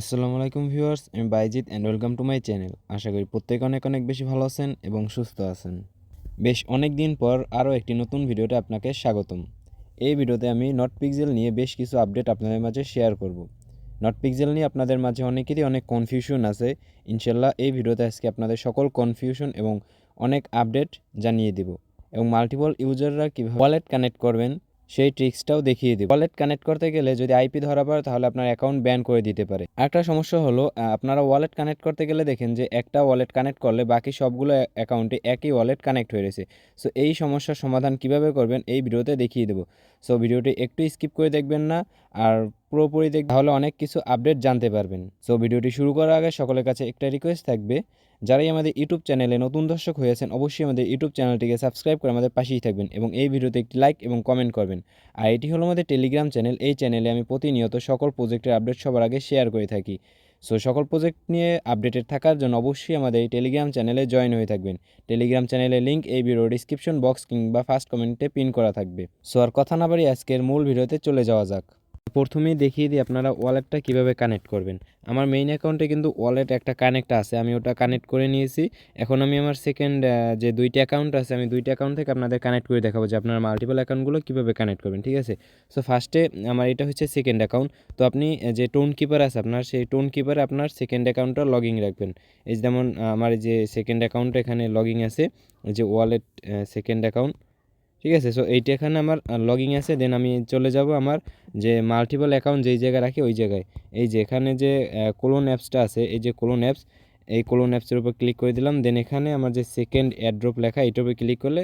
আসসালামু আলাইকুম ভিউয়ার্স, আমি Baijit and welcome to my channel. আশা করি প্রত্যেকে অনেক অনেক বেশি ভালো আছেন এবং সুস্থ আছেন। বেশ অনেক দিন পর আরও একটি নতুন ভিডিওতে আপনাকে স্বাগতম। এই ভিডিওতে আমি নট পিক্সেল নিয়ে বেশ কিছু আপডেট আপনাদের মাঝে শেয়ার করব। নট পিক্সেল নিয়ে আপনাদের মাঝে অনেকেরই অনেক কনফিউশন আছে। ইনশাল্লাহ এই ভিডিওতে আজকে আপনাদের সকল কনফিউশন এবং অনেক আপডেট জানিয়ে দিব এবং মাল্টিপল ইউজাররা কীভাবে ওয়ালেট কানেক্ট করবেন সেই ট্রিক্সটাও দেখিয়ে দিব। ওয়ালেট কানেক্ট করতে গেলে যদি আইপি ধরা পড়ে তাহলে আপনার অ্যাকাউন্ট ব্যান করে দিতে পারে। আরেকটা সমস্যা হলো আপনারা ওয়ালেট কানেক্ট করতে গেলে দেখেন যে একটা ওয়ালেট কানেক্ট করলে বাকি সবগুলো অ্যাকাউন্টে একই ওয়ালেট কানেক্ট হয়ে রয়েছে। সো এই সমস্যার সমাধান কিভাবে করবেন এই ভিডিওতে দেখিয়ে দেবো। সো ভিডিওটি একটু স্কিপ করে দেখবেন না, আর পুরোপুরি দেখবেন, তাহলে অনেক কিছু আপডেট জানতে পারবেন। সো ভিডিওটি শুরু করার আগে সকলের কাছে একটা রিকোয়েস্ট থাকবে, যারাই আমাদের ইউটিউব চ্যানেলে নতুন দর্শক হয়েছেন অবশ্যই আমাদের ইউটিউব চ্যানেলটিকে সাবস্ক্রাইব করে আমাদের পাশেই থাকবেন এবং এই ভিডিওতে একটি লাইক এবং কমেন্ট করবেন। আর এটি হলো আমাদের টেলিগ্রাম চ্যানেল। এই চ্যানেলে আমি প্রতিনিয়ত সকল প্রজেক্টের আপডেট সবার আগে শেয়ার করে থাকি। সো সকল প্রজেক্ট নিয়ে আপডেটেড থাকার জন্য অবশ্যই আমাদের এই টেলিগ্রাম চ্যানেলে জয়েন হয়ে থাকবেন। টেলিগ্রাম চ্যানেলের লিঙ্ক এই ভিডিওর ডিসক্রিপশন বক্স কিংবা ফার্স্ট কমেন্টে পিন করা থাকবে। সো আর কথা না বাড়িয়ে আজকের মূল ভিডিওতে চলে যাওয়া যাক। প্রথমেই দেখিয়ে দিই আপনারা ওয়ালেটটা কিভাবে কানেক্ট করবেন। আমার মেইন অ্যাকাউন্টে কিন্তু ওয়ালেট একটা কানেক্ট আছে, আমি ওটা কানেক্ট করে নিয়েছি। এখন আমি আমার সেকেন্ড যে দুইটা অ্যাকাউন্ট আছে, আমি দুইটা অ্যাকাউন্ট থেকে আপনাদের কানেক্ট করে দেখাবো যে আপনারা মাল্টিপল অ্যাকাউন্টগুলো কীভাবে কানেক্ট করবেন, ঠিক আছে? সো ফার্স্টে আমার এটা হচ্ছে সেকেন্ড অ্যাকাউন্ট। তো আপনি যে টোন কিপার আছে আপনার, সেই টোন কিপারে আপনার সেকেন্ড অ্যাকাউন্টটা লগইন রাখবেন। এই যেমন আমার যে সেকেন্ড অ্যাকাউন্টটা এখানে লগইন আছে, যে ওয়ালেট সেকেন্ড অ্যাকাউন্ট, ঠিক আছে? সো এইটা এখানে আমার লগইন আছে। দেন আমি চলে যাব আমার যে মাল্টিপল অ্যাকাউন্ট যেই জায়গায় রাখি ওই জায়গায়, এই যে এখানে যে কোলন অ্যাপসটা আছে, এই যে কোলন অ্যাপস, এই কোলন অ্যাপসের উপর ক্লিক করে দিলাম। দেন এখানে আমার যে সেকেন্ড এয়ারড্রপ লেখা, এইটার উপর ক্লিক করলে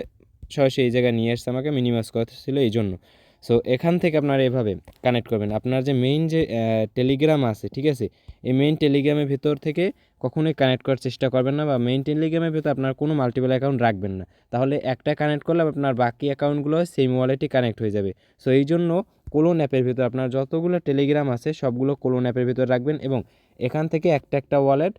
সরাসরি এই জায়গায় নিয়ে আসছে, আমাকে মিনিমাইজ করতে ছিল এই জন্য। সো এখান থেকে আপনারা এভাবে কানেক্ট করবেন। আপনার যে মেইন যে টেলিগ্রাম আছে, ঠিক আছে, এই মেইন টেলিগ্রামের ভিতর থেকে কখনোই কানেক্ট করার চেষ্টা করবেন না, বা মেইন টেলিগ্রামের ভিতর আপনার কোনো মাল্টিপল অ্যাকাউন্ট রাখবেন না। তাহলে একটা কানেক্ট করলে আপনার বাকি অ্যাকাউন্টগুলো সেম ওয়ালেটই কানেক্ট হয়ে যাবে। সো এই জন্য কোলন অ্যাপের ভিতর আপনার যতগুলো টেলিগ্রাম আছে সবগুলো কোলন অ্যাপের ভিতর রাখবেন এবং এখান থেকে একটা ওয়ালেট,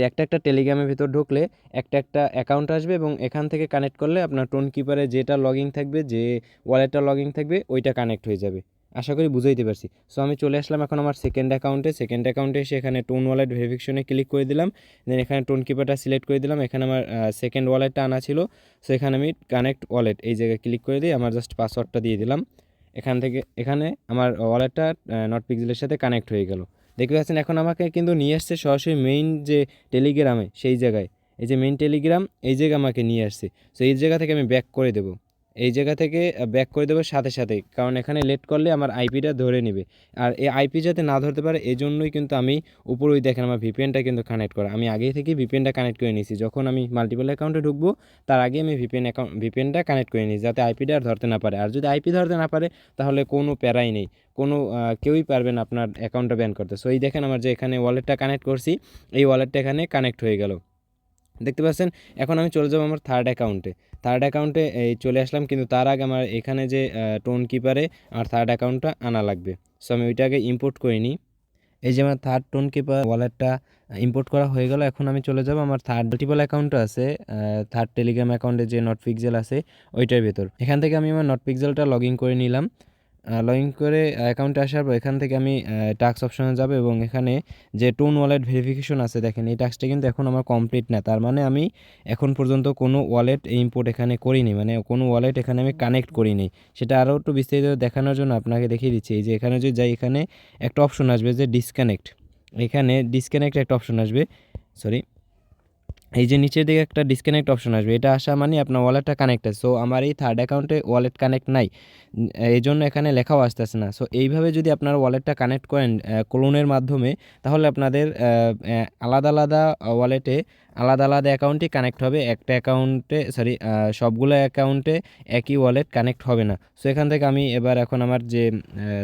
একটা টেলিগ্রামের ভিতর ঢুকলে একটা অ্যাকাউন্ট আসবে এবং এখান থেকে কানেক্ট করলে আপনার টোন কিপারে যেটা লগইন থাকবে, যে ওয়ালেটটা লগইন থাকবে, ওইটা কানেক্ট হয়ে যাবে। আশা করি বুঝাইতে পারছি। সো আমি চলে আসলাম এখন আমার সেকেন্ড অ্যাকাউন্টে এসে এখানে টোন ওয়ালেট ভেরিফিকেশনে ক্লিক করে দিলাম। দেন এখানে টোন কিপারটা সিলেক্ট করে দিলাম। এখানে আমার সেকেন্ড ওয়ালেটটা আনা ছিল। সো এখানে আমি কানেক্ট ওয়ালেট এই জায়গায় ক্লিক করে দিই, আমার জাস্ট পাসওয়ার্ডটা দিয়ে দিলাম। এখান থেকে এখানে আমার ওয়ালেটটা নট পিক্সেলের সাথে কানেক্ট হয়ে গেল। দেখতে পাচ্ছেন এখন আমাকে কিন্তু নিয়ে আসছে সরাসরি মেইন যে টেলিগ্রামে, সেই জায়গায়, এই যে মেইন টেলিগ্রাম, এই জায়গায় আমাকে নিয়ে আসছে। সো এই জায়গা থেকে আমি ব্যাক করে দেবো, এই জায়গা থেকে ব্যাক করে দেবো সাথে সাথে, কারণ এখানে লেট করলে আমার আইপিটা ধরে নেবে। আর এই আইপি যাতে না ধরতে পারে এই জন্যই কিন্তু আমি উপরে ওই দেখেন আমার ভিপিএনটা কিন্তু কানেক্ট করা, আমি আগেই থেকে ভিপিএনটা কানেক্ট করে নিয়েছি। যখন আমি মাল্টিপল অ্যাকাউন্টে ঢুকবো তার আগে আমি ভিপিএনটা কানেক্ট করে নিয়েছি, যাতে আইপিটা আর ধরতে না পারে। আর যদি আইপি ধরতে না পারে তাহলে কোনো প্যারাই নেই, কোনো কেউই পারবে না আপনার অ্যাকাউন্টটা ব্যান করতে। সো এই দেখেন আমার যে এখানে ওয়ালেটটা কানেক্ট করছি, এই ওয়ালেটটা এখানে কানেক্ট হয়ে গেল, দেখতে পাচ্ছেন। এখন আমি চলে যাবো আমার থার্ড অ্যাকাউন্টে এই চলে আসলাম, কিন্তু তার আগে আমার এখানে যে টোন কিপারে আমার থার্ড অ্যাকাউন্টটা আনা লাগবে। সো আমি ওইটাকে ইম্পোর্ট করে নিই। এই যে আমার থার্ড টোন কিপার ওয়ালেটটা ইম্পোর্ট করা হয়ে গেল। এখন আমি চলে যাব আমার থার্ড মাল্টিপল অ্যাকাউন্টটা আছে, থার্ড টেলিগ্রাম অ্যাকাউন্টে যে নট পিক্সেল আছে ওইটার ভেতর। এখান থেকে আমি আমার নট পিক্সেলটা লগ ইন করে নিলাম। লগ ইন করে অ্যাকাউন্টে আসার পর এখান থেকে আমি টাস্ক অপশনে যাব এবং এখানে যে টোন ওয়ালেট ভেরিফিকেশন আছে, দেখেন এই টাস্কটা কিন্তু এখন আমার কমপ্লিট না। তার মানে আমি এখন পর্যন্ত কোনো ওয়ালেট ইম্পোর্ট এখানে করিনি, মানে কোনো ওয়ালেট এখানে আমি কানেক্ট করিনি। সেটা আরও একটু বিস্তারিত দেখানোর জন্য আপনাকে দেখিয়ে দিচ্ছি। এই যে এখানে যদি যাই, এখানে একটা অপশন আসবে যে ডিসকানেক্ট, এখানে ডিসকানেক্ট একটা অপশন আসবে, সরি, এই যে নিচের দিকে একটা ডিসকানেক্ট অপশন আসবে, এটা আসা মানে আপনার ওয়ালেটটা কানেক্ট আছে। সো আমার এই থার্ড অ্যাকাউন্টে ওয়ালেট কানেক্ট নাই, এই জন্য এখানে লেখাও আসতেছে না। সো এইভাবে যদি আপনারা ওয়ালেটটা কানেক্ট করেন ক্লোনের মাধ্যমে, তাহলে আপনাদের আলাদা আলাদা ওয়ালেটে আলাদা আলাদা অ্যাকাউন্টই কানেক্ট হবে, একটা অ্যাকাউন্টে সবগুলো অ্যাকাউন্টে একই ওয়ালেট কানেক্ট হবে না। সো এখান থেকে আমি এবার এখন আমার যে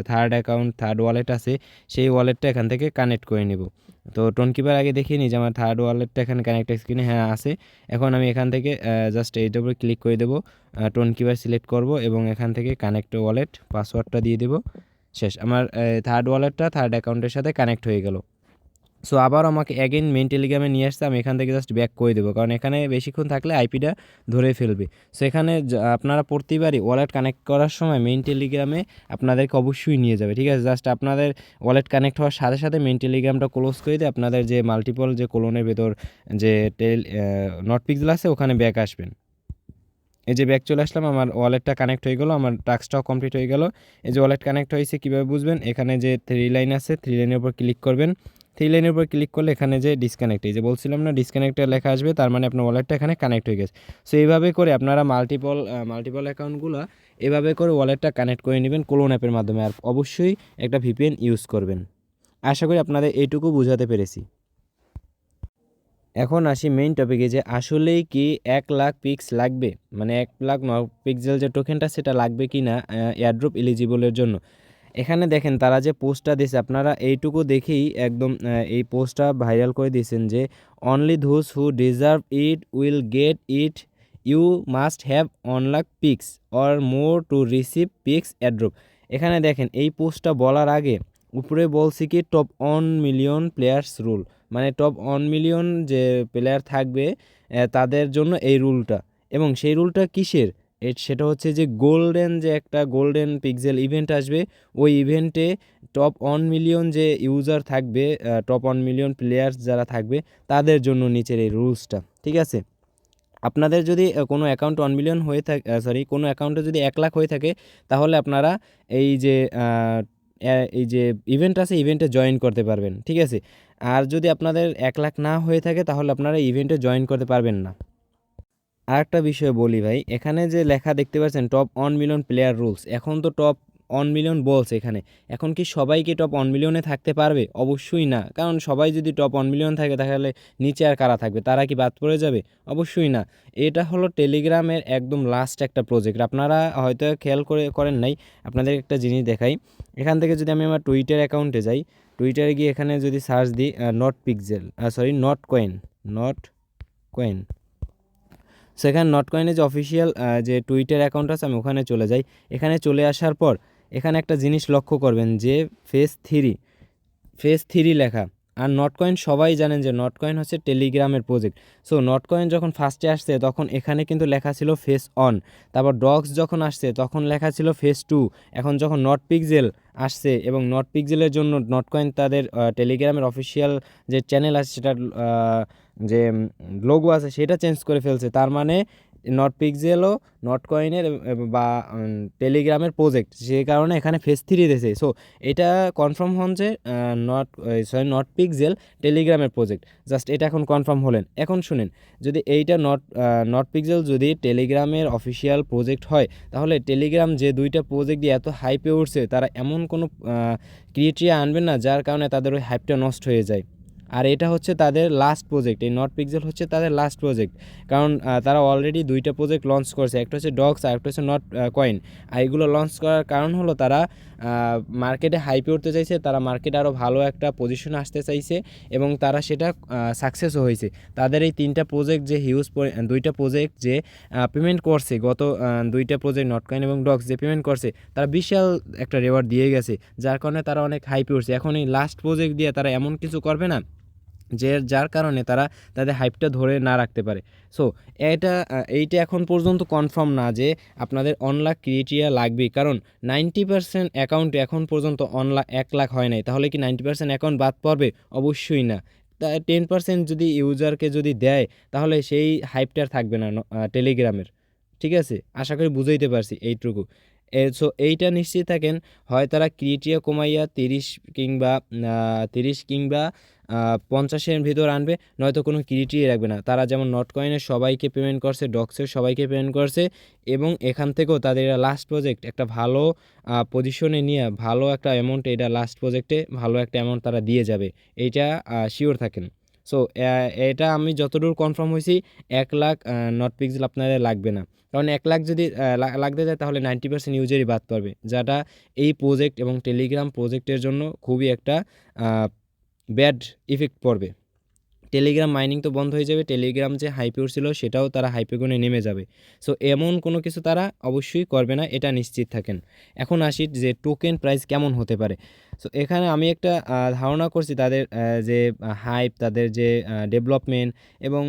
থার্ড ওয়ালেট আছে সেই ওয়ালেটটা এখান থেকে কানেক্ট করে নেব। তো টোন কিপার আগে দেখিয়ে নিই যে আমার থার্ড ওয়ালেটটা এখানে কানেক্ট আছে কিনা। হ্যাঁ আছে। এখন আমি এখান থেকে জাস্ট এইটার উপরে ক্লিক করে দেবো, টোন কিপার সিলেক্ট করব এবং এখান থেকে কানেক্ট ওয়ালেট পাসওয়ার্ডটা দিয়ে দেবো। শেষ, আমার থার্ড ওয়ালেটটা থার্ড অ্যাকাউন্টের সাথে কানেক্ট হয়ে গেল। সো আবার আমাকে অ্যাগেন মেইন টেলিগ্রামে নিয়ে আসছে, আমি এখান থেকে জাস্ট ব্যাক করে দেবো, কারণ এখানে বেশিক্ষণ থাকলে আইপিটা ধরে ফেলবে। সো এখানে আপনারা প্রতিবারই ওয়ালেট কানেক্ট করার সময় মেইন টেলিগ্রামে আপনাদেরকে অবশ্যই নিয়ে যাবে, ঠিক আছে। জাস্ট আপনাদের ওয়ালেট কানেক্ট হওয়ার সাথে সাথে মেইন টেলিগ্রামটা ক্লোজ করে দিয়ে আপনাদের যে মাল্টিপল যে কোলনের ভেতর যে নট পিক্সেল আছে ওখানে ব্যাক আসবেন। এই যে ব্যাক চলে আসলাম, আমার ওয়ালেটটা কানেক্ট হয়ে গেলো, আমার টাস্কটাও কমপ্লিট হয়ে গেল। এই যে ওয়ালেট কানেক্ট হয়েছে কীভাবে বুঝবেন, এখানে যে 3 লাইন আছে 3 লাইনের উপর ক্লিক করবেন। 3 লাইনের উপর ক্লিক করলে এখানে যে ডিসকানেক্ট, এই যে বলছিলাম না ডিসকানেক্টের লেখা আসবে, তার মানে আপনার ওয়ালেটটা এখানে কানেক্ট হয়ে গেছে। সো এইভাবে করে আপনারা মাল্টিপল অ্যাকাউন্টগুলো এভাবে করে ওয়ালেটটা কানেক্ট করে নেবেন ক্লোন অ্যাপের মাধ্যমে। আর অবশ্যই একটা ভিপিএন ইউজ করবেন। আশা করি আপনাদের এইটুকু বোঝাতে পেরেছি। এখন আসি মেইন টপিকে, যে আসলেই কি 1,00,000 পিক্স লাগবে, মানে 1,00,000 পিক্সেল যে টোকেনটা সেটা লাগবে কি না এয়ারড্রপ এলিজিবলের জন্য। এখানে দেখেন তারা যে পোস্টটা দিয়েছে, আপনারা এইটুকু দেখেই একদম এই পোস্টটা ভাইরাল করে দিয়েছেন যে only those who deserve it will get it, you must have 1,00,000 pix or more to receive pix airdrop. এখানে দেখেন এই পোস্টটা বলার আগে উপরে বলছি কি টপ 1 মিলিয়ন প্লেয়ার্স রুল, মানে টপ 1 মিলিয়ন যে প্লেয়ার থাকবে তাদের জন্য এই রুলটা। এবং সেই রুলটা কিসের, সেটা হচ্ছে যে গোল্ডেন, যে একটা গোল্ডেন পিক্সেল ইভেন্ট আসবে, ওই ইভেন্টে টপ 1 মিলিয়ন যে ইউজার থাকবে, টপ 1 মিলিয়ন প্লেয়ার্স যারা থাকবে তাদের জন্য নিচের এই রুলসটা, ঠিক আছে। আপনাদের যদি কোনো অ্যাকাউন্ট 1 মিলিয়ন হয়ে থাকে, কোনো অ্যাকাউন্টে যদি 1,00,000 হয়ে থাকে, তাহলে আপনারা এই যে এই যে ইভেন্ট আছে ইভেন্টে জয়েন করতে পারবেন, ঠিক আছে। আর যদি আপনাদের 1,00,000 না হয়ে থাকে তাহলে আপনারা ইভেন্টে জয়েন করতে পারবেন না। আরেকটা বিষয় বলি ভাই, এখানে যে লেখা দেখতে পাচ্ছেন টপ 1 মিলিয়ন প্লেয়ার রুলস, এখন তো টপ 1 মিলিয়ন বলছে এখানে। এখন কি সবাই কি টপ 1 মিলিয়নে থাকতে পারবে? অবশ্যই না, কারণ সবাই যদি টপ 1 মিলিয়ন থাকে তাহলে নিচে আর কারা থাকবে, তারা কি বাদ পড়ে যাবে? অবশ্যই না। এটা হলো টেলিগ্রামের একদম লাস্ট একটা প্রজেক্ট, আপনারা হয়তো খেয়াল করেন নাই। আপনাদের একটা জিনিস দেখাই, এখান থেকে যদি আমি আমার টুইটার অ্যাকাউন্টে যাই, টুইটারে গিয়ে এখানে যদি সার্চ দিই নট পিক্সেল, নট কয়েন। সেখানে নট কয়েনের যে অফিসিয়াল যে টুইটার অ্যাকাউন্ট আছে, আমি ওখানে চলে যাই। এখানে চলে আসার পর এখানে একটা জিনিস লক্ষ্য করবেন যে ফেজ 3 লেখা। আর নটকয়েন সবাই জানেন যে নটকয়েন হচ্ছে টেলিগ্রামের প্রজেক্ট। সো নটকয়েন যখন ফার্স্টে আসছে তখন এখানে কিন্তু লেখা ছিল ফেস অন, তারপর ডক্স যখন আসছে তখন লেখা ছিল ফেস 2। এখন যখন নট পিক্সেল আসছে এবং নট পিক্সেলের জন্য নটকয়েন তাদের টেলিগ্রামের অফিসিয়াল যে চ্যানেল আছে সেটার যে লোগো আছে সেটা চেঞ্জ করে ফেলছে, তার মানে নট পিক্সেলও নট কয়েনের বা টেলিগ্রামের প্রজেক্ট, সেই কারণে এখানে ফেজ 3 দিয়েছে। সো এটা কনফার্ম হন যে নট পিক্সেল টেলিগ্রামের প্রজেক্ট, জাস্ট এটা এখন কনফার্ম হলেন। এখন শুনেন, যদি এইটা নট পিক্সেল যদি টেলিগ্রামের অফিসিয়াল প্রজেক্ট হয়, তাহলে টেলিগ্রাম যে 2টা প্রজেক্ট দিয়ে এত হাইপে উঠছে, তারা এমন কোনো ক্রিয়েটিয়া আনবেন না যার কারণে তাদের ওই হাইপটা নষ্ট হয়ে যায়। আর এটা হচ্ছে তাদের লাস্ট প্রজেক্ট, এই নট পিক্সেল হচ্ছে তাদের লাস্ট প্রজেক্ট, কারণ তারা অলরেডি 2টা প্রজেক্ট লঞ্চ করছে, একটা হচ্ছে ডক্স আর একটা হচ্ছে নট কয়েন। আর এগুলো লঞ্চ করার কারণ হলো তারা মার্কেটে হাইপে উঠতে চাইছে, তারা মার্কেটে আরও ভালো একটা পজিশনে আসতে চাইছে এবং তারা সেটা সাকসেসও হয়েছে। তাদের এই 3টা প্রজেক্ট যে 2টা প্রজেক্ট যে পেমেন্ট করছে, গত 2টা প্রজেক্ট নট কয়েন এবং ডক্স যে পেমেন্ট করছে, তারা বিশাল একটা রেওয়ার্ড দিয়ে গেছে, যার কারণে তারা অনেক হাইপে উঠছে। এখন এই লাস্ট প্রজেক্ট দিয়ে তারা এমন কিছু করবে না যার কারণে তারা তাদের হাইপটা ধরে না রাখতে পারে। সো এইটা এখন পর্যন্ত কনফার্ম না যে আপনাদের 1,00,000 ক্রিয়েটিয়া লাগবে, কারণ 90% অ্যাকাউন্টে এখন পর্যন্ত 1,00,000 হয় নাই, তাহলে কি 90% অ্যাকাউন্ট বাদ পড়বে? অবশ্যই না। 10% যদি ইউজারকে যদি দেয় তাহলে সেই হাইপটার থাকবে না টেলিগ্রামের, ঠিক আছে। আশা করি বুঝাইতে পারছি এইটুকু। সো এইটা নিশ্চিত থাকেন, হয় তারা ক্রিয়েটিয়া কমাইয়া 30 কিংবা 50-এর ভিতর আনবে, নয়তো কোনো ক্রিয়েটিয়া রাখবে না। তারা যেমন নট কয়েনের সবাইকে পেমেন্ট করছে, ডক্সের সবাইকে পেমেন্ট করছে, এবং এখান থেকেও তাদের লাস্ট প্রজেক্ট একটা ভালো পজিশনে নিয়ে ভালো একটা অ্যামাউন্ট, এটা লাস্ট প্রজেক্টে ভালো একটা অ্যামাউন্ট তারা দিয়ে যাবে, এইটা শিওর থাকেন। সো এটা আমি যতদূর কনফার্ম হয়েছি 1,00,000 নট পিক্সেল আপনাদের লাগবে না, কারণ 1,00,000 যদি লাগতে যায় তাহলে 90% ইউজারই বাদ পড়বে, যেটা এই প্রজেক্ট এবং টেলিগ্রাম প্রজেক্টের জন্য খুবই একটা ব্যাড ইফেক্ট পড়বে। টেলিগ্রাম মাইনিং তো বন্ধ হয়ে যাবে, টেলিগ্রাম যে হাইপে উঠছিল সেটাও তারা হাইপে গুণে নেমে যাবে। সো এমন কোনো কিছু তারা অবশ্যই করবে না, এটা নিশ্চিত থাকেন। এখন আসি যে টোকেন প্রাইস কেমন হতে পারে। সো এখানে আমি একটা ধারণা করছি তাদের যে হাইপ, তাদের যে ডেভেলপমেন্ট এবং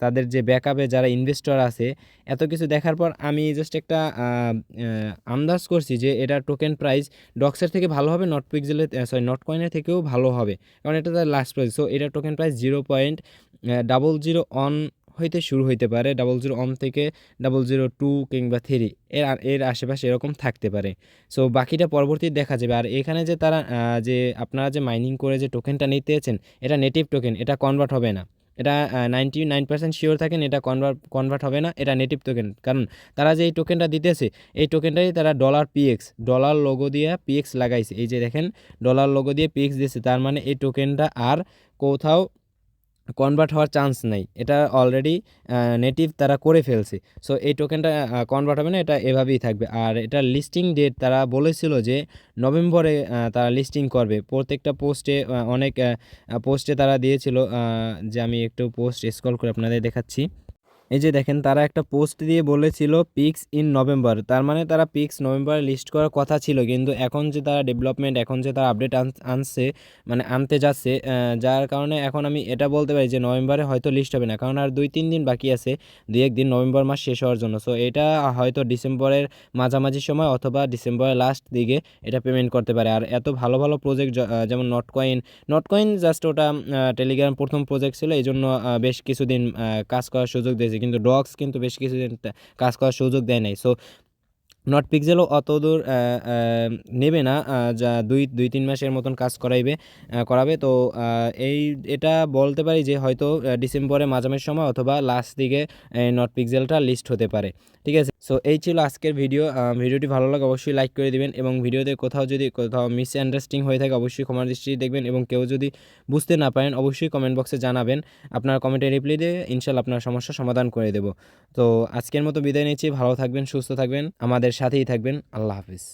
তাদের যে ব্যাকআপে যারা ইনভেস্টর আছে, এত কিছু দেখার পর আমি জাস্ট একটা আন্দাজ করছি যে এটা টোকেন প্রাইস ডক্সের থেকে ভালো হবে, নট পিক্সেলের নট কয়েনের থেকেও ভালো হবে, কারণ এটা তার লাস্ট প্রাইস। সো এটা টোকেন প্রাইস 0.00 হইতে শুরু হইতে পারে, 00 থেকে 002 কিংবা 3 এর আশেপাশে এরকম থাকতে পারে। সো বাকিটা পরবর্তী দেখা যাবে। আর এখানে যে তারা যে আপনারা যে মাইনিং করে যে টোকেনটা নিতেছেন, এটা নেটিভ টোকেন, এটা কনভার্ট হবে না। এটা 99% শিওর থাকেন, এটা কনভার্ট হবে না, এটা নেটিভ টোকেন। কারণ তারা যে এই টোকেনটা দিতেছে, এই টোকেনটাই তারা ডলার লোগো দিয়ে পিএক্স লাগাইছে। এই যে দেখেন ডলার লোগো দিয়ে পিএক্স দিয়েছে, তার মানে এই টোকেনটা আর কোথাও কনভার্ট হওয়ার চান্স নাই, এটা অলরেডি নেটিভ তারা করে ফেলছে। সো এই টোকেনটা কনভার্ট হবে না, এটা এভাবেই থাকবে। আর এটা লিস্টিং ডেট তারা বলেছিল যে নভেম্বরে তারা লিস্টিং করবে। প্রত্যেকটা পোস্টে অনেক পোস্টে তারা দিয়েছিল যে আমি একটু পোস্ট স্ক্রল করে আপনাদের দেখাচ্ছি। এই যে দেখেন তারা একটা পোস্ট দিয়ে বলেছিল পিক্স ইন নভেম্বর, তার মানে তারা পিক্স নভেম্বরে লিস্ট করার কথা ছিল। কিন্তু এখন যে তারা ডেভেলপমেন্ট, এখন যে তারা আপডেট আনছে, মানে আনতে যাচ্ছে, যার কারণে এখন আমি এটা বলতে পারি যে নভেম্বরে হয়তো লিস্ট হবে না, কারণ আর 2-3 দিন বাকি আছে, 2-1 দিন নভেম্বর মাস শেষ হওয়ার জন্য। সো এটা হয়তো ডিসেম্বরের মাঝামাঝি সময় অথবা ডিসেম্বরের লাস্ট দিকে এটা পেমেন্ট করতে পারে। আর এত ভালো ভালো প্রজেক্ট যেমন নটকয়েন জাস্ট ওটা টেলিগ্রাম প্রথম প্রজেক্ট ছিল, এই জন্য বেশ কিছুদিন কাজ করার সুযোগ দিয়েছে, কিন্তু ডক্স কিন্তু বেশ কিছুদিন কাজ করার সুযোগ দেয় নাই। সো নট পিক্সেলও অত দূর নেবে না, যা 2-3 মাসের মতন কাজ করাবে। তো এটা বলতে পারি যে হয়তো ডিসেম্বরের মাঝামাঝি সময় অথবা লাস্ট দিকে নট পিক্সেলটা লিস্ট হতে পারে। ঠিক আছে, সো এই ছিল আজকের ভিডিওটি ভালো লাগে অবশ্যই লাইক করে দিবেন, এবং ভিডিওতে কোথাও মিসআন্ডারস্ট্যান্ডিং হয়ে থাকে অবশ্যই ক্ষমার দৃষ্টিতে দেখবেন, এবং কেউ যদি বুঝতে না পারেন অবশ্যই কমেন্ট বক্সে জানাবেন, আপনার কমেন্টে রিপ্লাই দিয়ে ইনশাল্লাহ আপনার সমস্যার সমাধান করে দেব। তো আজকের মতো বিদায় নিচ্ছি, ভালো থাকবেন, সুস্থ থাকবেন, আমাদের সাথেই থাকবেন। আল্লাহ হাফিজ।